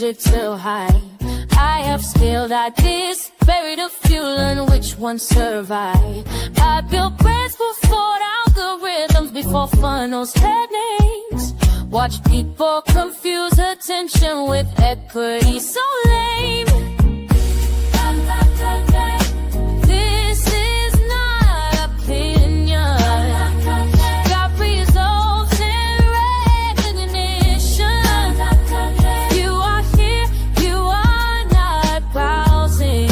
magic so high. I have scaled ideas, buried a few, learn which ones survive. I built brands before algorithms, before funnels had names. Watch people confuse attention with equity, so lame. This is not opinion. Got results and recognition. You are here, you are not browsing.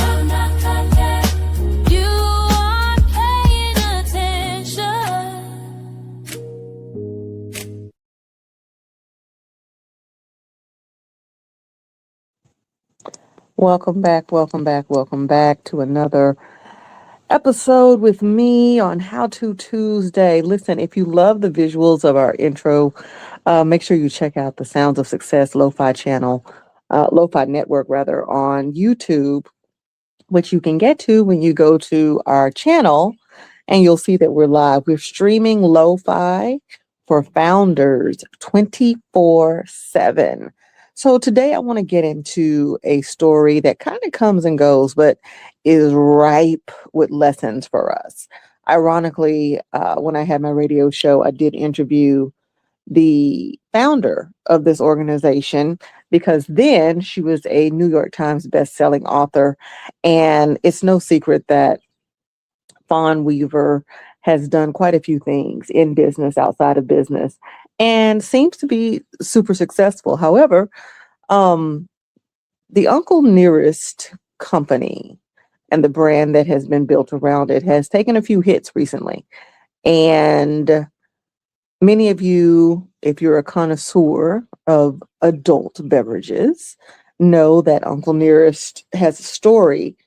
You are paying attention. Welcome back to another episode with me on How To Tuesday. Listen, if you love the visuals of our intro, make sure you check out the Sounds of Success Lo-Fi channel, Lo-Fi network rather, on YouTube, which you can get to when you go to our channel, and you'll see that we're live. We're streaming Lo-Fi for founders 24/7. So today I want to get into a story that kind of comes and goes, but is ripe with lessons for us. Ironically, when I had my radio show, I did interview the founder of this organization, because then she was a New York Times best-selling author. And it's no secret that Fawn Weaver has done quite a few things in business, outside of business, and seems to be super successful. However, the Uncle Nearest company and the brand that has been built around it has taken a few hits recently. And many of you, if you're a connoisseur of adult beverages, know that Uncle Nearest has a story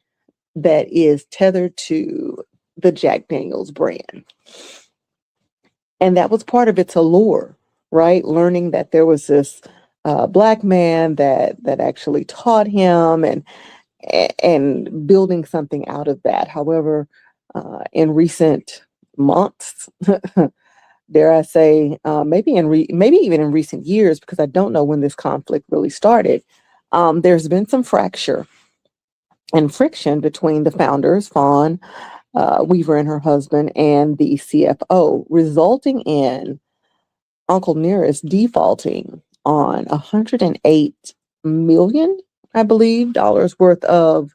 that is tethered to the Jack Daniel's brand. And that was part of its allure, right? Learning that there was this Black man that actually taught him, and building something out of that. However, in recent months, dare I say, maybe even in recent years, because I don't know when this conflict really started, there's been some fracture and friction between the founders, Fawn Weaver and her husband, and the CFO, resulting in Uncle Nearest defaulting on $108 million, I believe, dollars worth of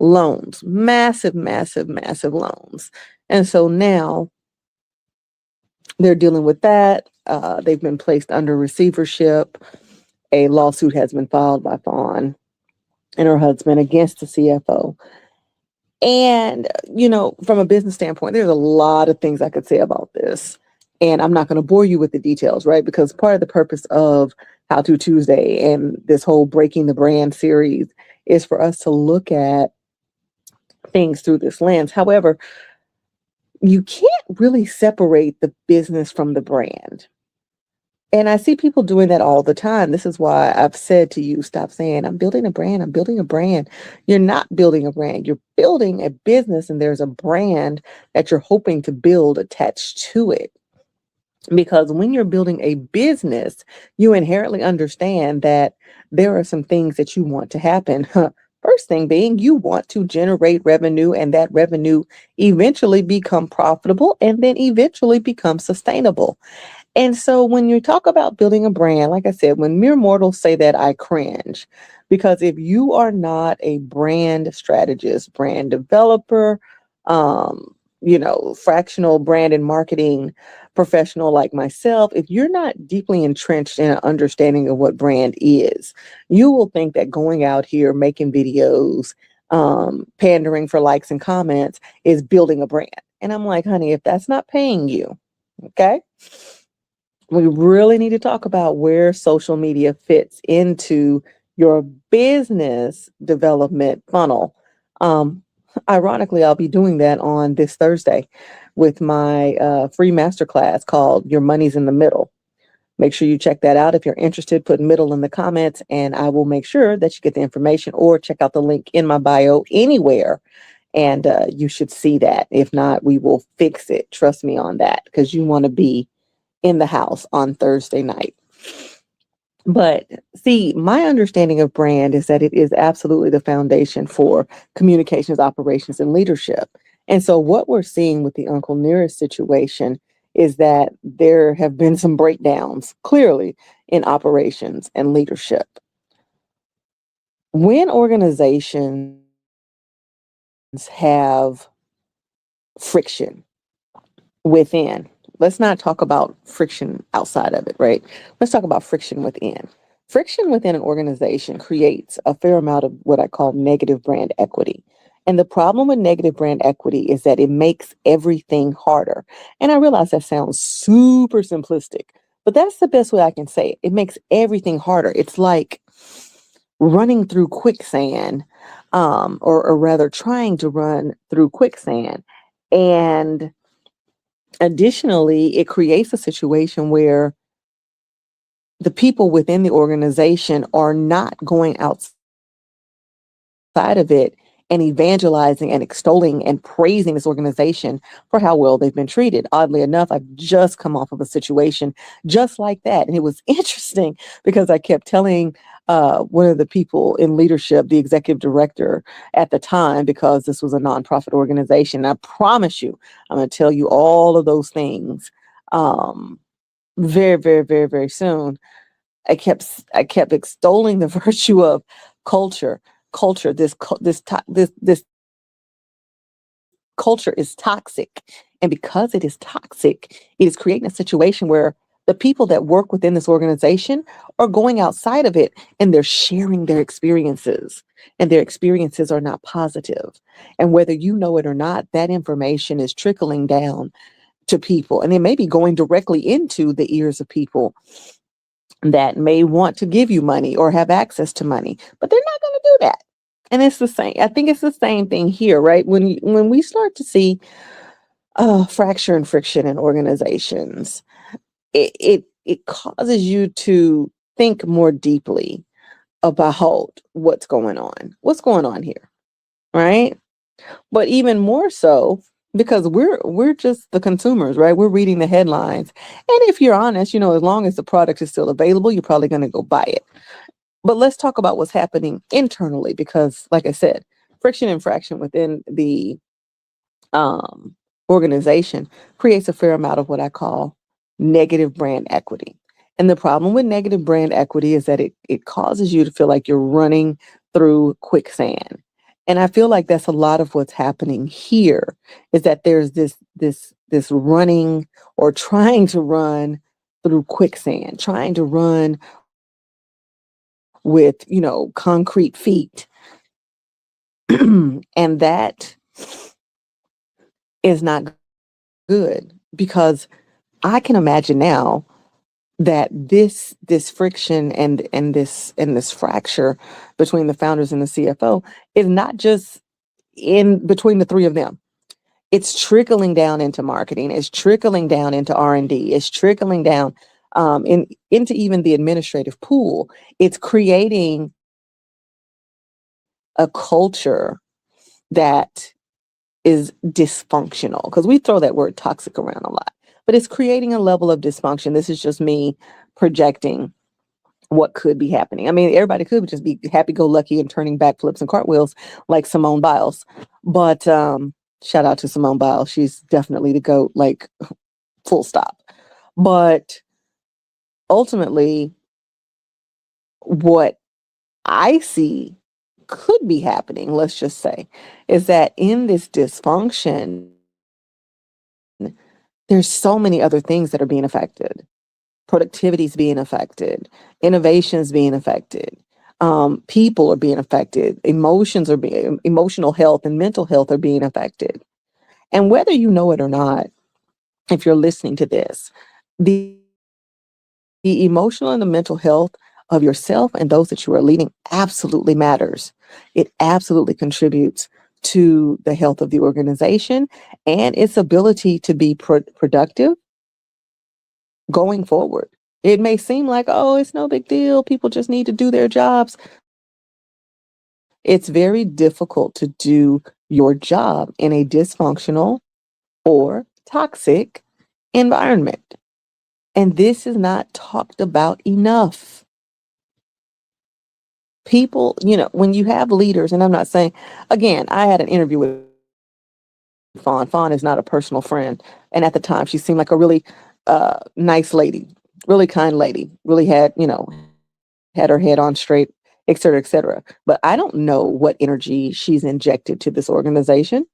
loans, massive loans. And so now they're dealing with that. They've been placed under receivership. A lawsuit has been filed by Fawn and her husband against the CFO. And, from a business standpoint, there's a lot of things I could say about this. And I'm not going to bore you with the details, right? Because part of the purpose of How To Tuesday and this whole Breaking the Brand series is for us to look at things through this lens. However, you can't really separate the business from the brand. And I see people doing that all the time. This is why I've said to you, stop saying, I'm building a brand. I'm building a brand. You're not building a brand. You're building a business, and there's a brand that you're hoping to build attached to it. Because when you're building a business, you inherently understand that there are some things that you want to happen. First thing being, you want to generate revenue, and that revenue eventually become profitable, and then eventually become sustainable. And so when you talk about building a brand, like I said, when mere mortals say that, I cringe. Because if you are not a brand strategist, brand developer, fractional brand and marketing professional like myself, if you're not deeply entrenched in an understanding of what brand is, you will think that going out here, making videos, pandering for likes and comments is building a brand. And I'm like, honey, if that's not paying you, okay, we really need to talk about where social media fits into your business development funnel. Ironically, I'll be doing that on this Thursday with my free masterclass called Your Money's in the Middle. Make sure you check that out. If you're interested, put middle in the comments, and I will make sure that you get the information, or check out the link in my bio anywhere, and you should see that. If not, we will fix it. Trust me on that, because you want to be in the house on Thursday night. But see, my understanding of brand is that it is absolutely the foundation for communications, operations, and leadership. And so, what we're seeing with the Uncle Nearest situation is that there have been some breakdowns clearly in operations and leadership. When organizations have friction within, let's not talk about friction outside of it, right? Let's talk about friction within. Friction within an organization creates a fair amount of what I call negative brand equity. And the problem with negative brand equity is that it makes everything harder. And I realize that sounds super simplistic, but that's the best way I can say it. It makes everything harder. It's like running through quicksand, or rather trying to run through quicksand. And additionally, it creates a situation where the people within the organization are not going outside of it and evangelizing and extolling and praising this organization for how well they've been treated. Oddly enough, I've just come off of a situation just like that. And it was interesting because I kept telling one of the people in leadership, the executive director at the time, because this was a nonprofit organization. I promise you, I'm going to tell you all of those things very, very, very, very soon. I kept extolling the virtue of culture. Culture. This culture is toxic, and because it is toxic, it is creating a situation where the people that work within this organization are going outside of it and they're sharing their experiences, and their experiences are not positive. And whether you know it or not, that information is trickling down to people, and it may be going directly into the ears of people that may want to give you money or have access to money, but they're not going to do that. And it's the same. I think it's the same thing here, right? When we start to see fracture and friction in organizations, it causes you to think more deeply about what's going on here, right? But even more so because we're just the consumers, right? We're reading the headlines. And if you're honest, as long as the product is still available, you're probably going to go buy it. But let's talk about what's happening internally because, like I said, friction and fraction within the um, organization creates a fair amount of what I call negative brand equity. And the problem with negative brand equity is that it causes you to feel like you're running through quicksand. And I feel like that's a lot of what's happening here is that there's this running or trying to run through quicksand, trying to run with, concrete feet. And that is not good because I can imagine now that this friction and this fracture between the founders and the CFO is not just in between the three of them. It's trickling down into marketing. It's trickling down into R&D. It's trickling down into even the administrative pool. It's creating a culture that is dysfunctional because we throw that word toxic around a lot, but it's creating a level of dysfunction. This is just me projecting what could be happening. I mean, everybody could just be happy-go-lucky and turning backflips and cartwheels like Simone Biles. But shout out to Simone Biles. She's definitely the GOAT, like full stop. But ultimately, what I see could be happening, let's just say, is that in this dysfunction, there's so many other things that are being affected. Productivity is being affected, innovation is being affected, people are being affected, emotional health and mental health are being affected. And whether you know it or not, if you're listening to this, the, the emotional and the mental health of yourself and those that you are leading absolutely matters. It absolutely contributes to the health of the organization and its ability to be productive going forward. It may seem like, oh, it's no big deal. People just need to do their jobs. It's very difficult to do your job in a dysfunctional or toxic environment. And this is not talked about enough. People, when you have leaders, and I'm not saying, again, I had an interview with Fawn. Fawn is not a personal friend. And at the time, she seemed like a really nice lady, really kind lady, really had her head on straight, et cetera, et cetera. But I don't know what energy she's injected to this organization.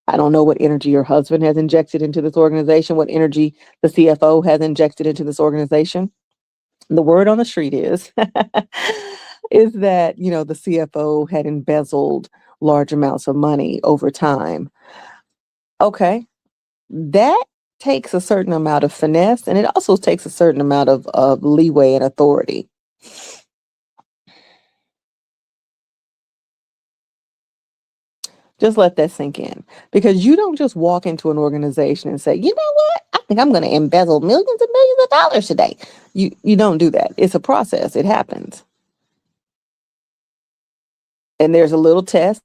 I don't know what energy her husband has injected into this organization, what energy the CFO has injected into this organization. The word on the street is is that, the CFO had embezzled large amounts of money over time. Okay, that takes a certain amount of finesse, and it also takes a certain amount of leeway and authority. Just let that sink in, because you don't just walk into an organization and say, you know what, I think I'm going to embezzle millions and millions of dollars today. You don't do that. It's a process. It happens. And there's a little test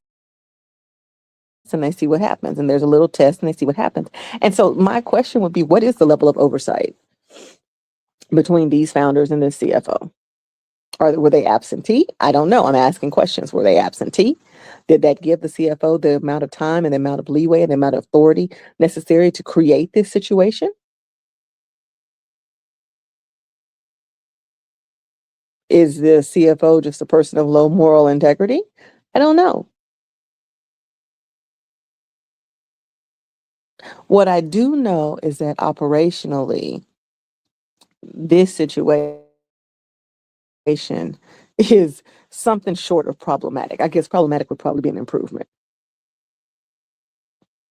and they see what happens. And there's a little test and they see what happens. And so my question would be, what is the level of oversight between these founders and this CFO? Were they absentee? I don't know. I'm asking questions. Were they absentee? Did that give the CFO the amount of time and the amount of leeway and the amount of authority necessary to create this situation? Is the CFO just a person of low moral integrity? I don't know. What I do know is that operationally, this situation is something short of problematic. I guess problematic would probably be an improvement.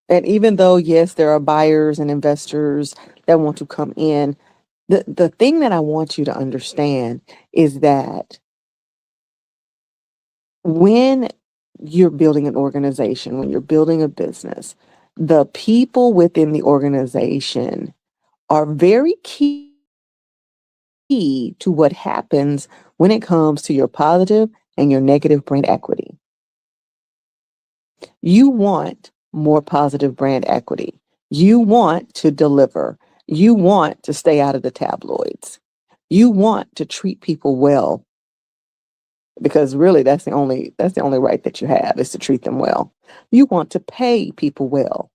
And even though, yes, there are buyers and investors that want to come in, the thing that I want you to understand is that when you're building an organization, when you're building a business, the people within the organization are very key to what happens when it comes to your positive and your negative brand equity. You want more positive brand equity. You want to deliver. You want to stay out of the tabloids. You want to treat people well, because really that's the only right that you have, is to treat them well. You want to pay people well.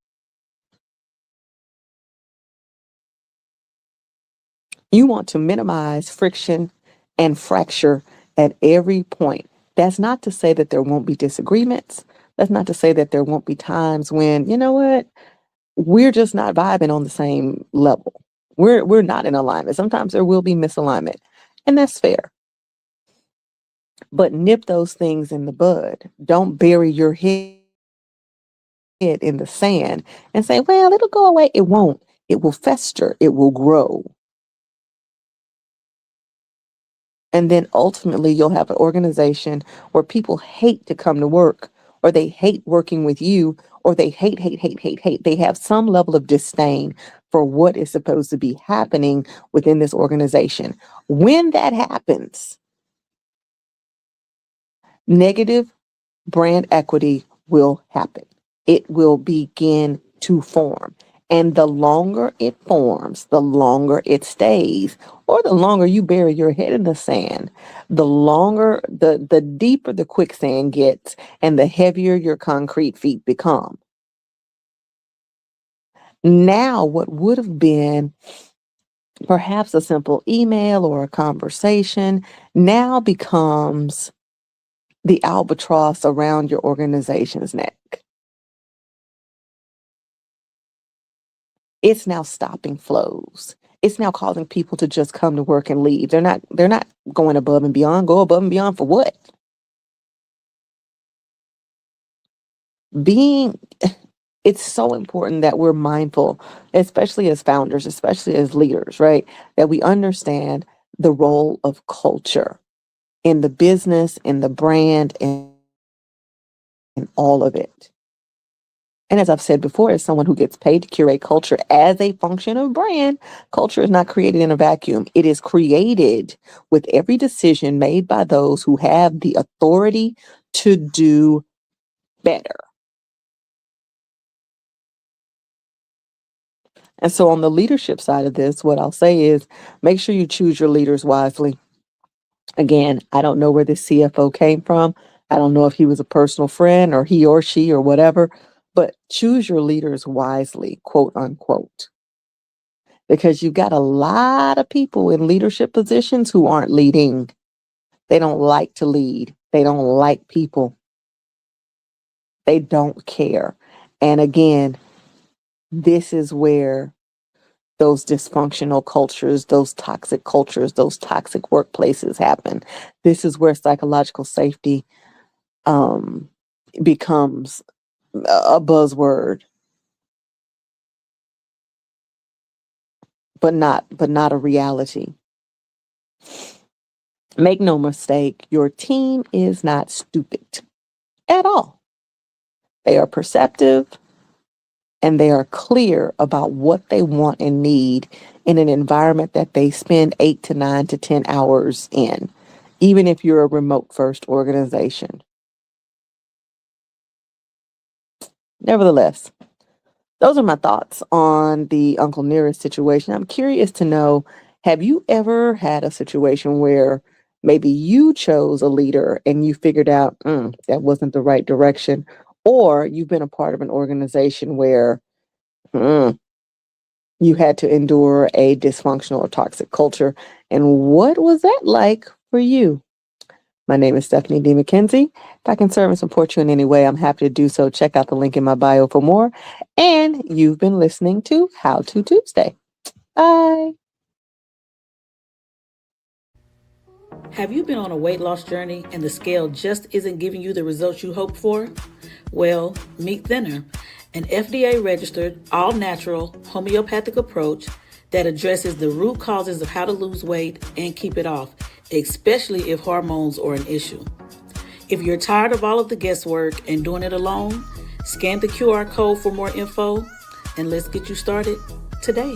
You want to minimize friction and fracture at every point. That's not to say that there won't be disagreements. That's not to say that there won't be times when, you know what, we're just not vibing on the same level. We're not in alignment. Sometimes there will be misalignment, and that's fair. But nip those things in the bud. Don't bury your head in the sand and say, well, it'll go away. It won't. It will fester. It will grow. And then ultimately, you'll have an organization where people hate to come to work, or they hate working with you, or they hate, hate, hate, hate, hate. They have some level of disdain for what is supposed to be happening within this organization. When that happens, negative brand equity will happen. It will begin to form. And the longer it forms, the longer it stays, or the longer you bury your head in the sand, the longer, the deeper the quicksand gets, and the heavier your concrete feet become. Now, what would have been perhaps a simple email or a conversation now becomes the albatross around your organization's neck. It's now stopping flows. It's now causing people to just come to work and leave. They're not going above and beyond. Go above and beyond for what? Being It's so important that we're mindful, especially as founders, especially as leaders, right? That we understand the role of culture in the business, in the brand, and all of it. And as I've said before, as someone who gets paid to curate culture as a function of brand, culture is not created in a vacuum. It is created with every decision made by those who have the authority to do better. And so on the leadership side of this, what I'll say is make sure you choose your leaders wisely. Again, I don't know where this CFO came from. I don't know if he was a personal friend or he or she or whatever, but choose your leaders wisely, quote unquote. Because you've got a lot of people in leadership positions who aren't leading. They don't like to lead. They don't like people. They don't care. And again, this is where those dysfunctional cultures, those toxic workplaces happen. This is where psychological safety becomes a buzzword, but not a reality. Make no mistake, your team is not stupid at all. They are perceptive and they are clear about what they want and need in an environment that they spend 8 to 9 to 10 hours in, even if you're a remote first organization. Nevertheless, those are my thoughts on the Uncle Nearest situation. I'm curious to know, have you ever had a situation where maybe you chose a leader and you figured out that wasn't the right direction, or you've been a part of an organization where you had to endure a dysfunctional or toxic culture, and what was that like for you? My name is Stephanie D McKenzie. If I can serve and support you in any way, I'm happy to do so. Check out the link in my bio for more. And you've been listening to How to Tuesday. Bye. Have you been on a weight loss journey and the scale just isn't giving you the results you hoped for? Well, meet Thinner, an FDA-registered, all-natural, homeopathic approach that addresses the root causes of how to lose weight and keep it off, especially if hormones are an issue. If you're tired of all of the guesswork and doing it alone, scan the QR code for more info, and let's get you started today.